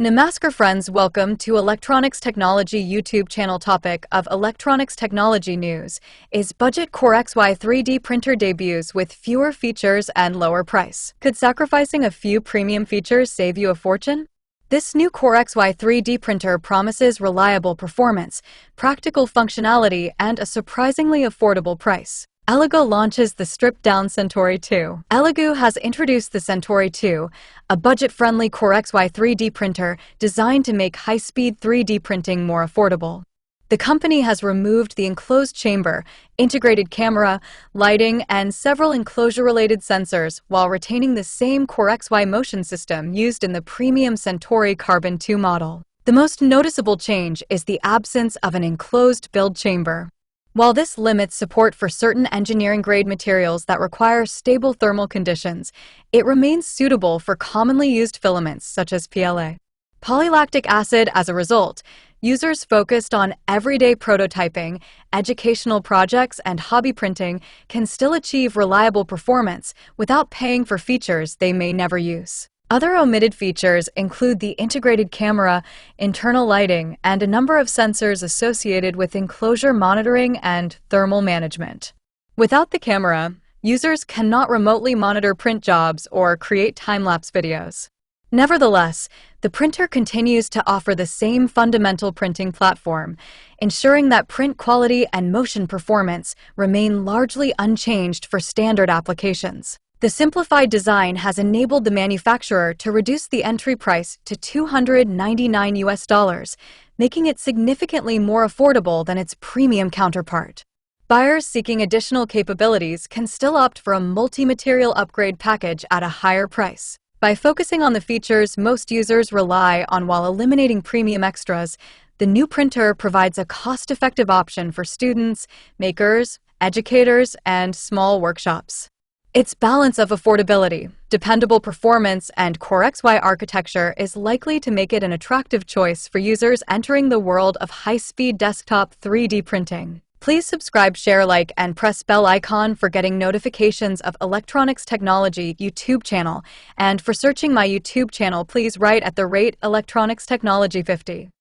Namaskar friends, welcome to Electronics Technology YouTube channel. Topic of electronics technology news is budget CoreXY 3D printer debuts with fewer features and lower price. Could sacrificing a few premium features save you a fortune? This new CoreXY 3D printer promises reliable performance, practical functionality, and a surprisingly affordable price. Elegoo launches the stripped-down Centauri 2. Elegoo has introduced the Centauri 2, a budget-friendly CoreXY 3D printer designed to make high-speed 3D printing more affordable. The company has removed the enclosed chamber, integrated camera, lighting, and several enclosure-related sensors while retaining the same CoreXY motion system used in the premium Centauri Carbon 2 model. The most noticeable change is the absence of an enclosed build chamber. While this limits support for certain engineering-grade materials that require stable thermal conditions, it remains suitable for commonly used filaments such as PLA. Polylactic acid. As a result, users focused on everyday prototyping, educational projects, and hobby printing can still achieve reliable performance without paying for features they may never use. Other omitted features include the integrated camera, internal lighting, and a number of sensors associated with enclosure monitoring and thermal management. Without the camera, users cannot remotely monitor print jobs or create time-lapse videos. Nevertheless, the printer continues to offer the same fundamental printing platform, ensuring that print quality and motion performance remain largely unchanged for standard applications. The simplified design has enabled the manufacturer to reduce the entry price to $299, making it significantly more affordable than its premium counterpart. Buyers seeking additional capabilities can still opt for a multi-material upgrade package at a higher price. By focusing on the features most users rely on while eliminating premium extras, the new printer provides a cost-effective option for students, makers, educators, and small workshops. Its balance of affordability, dependable performance, and CoreXY architecture is likely to make it an attractive choice for users entering the world of high-speed desktop 3D printing. Please subscribe, share, like, and press bell icon for getting notifications of Electronics Technology YouTube channel. And for searching my YouTube channel, please write at the rate Electronics Technology 50.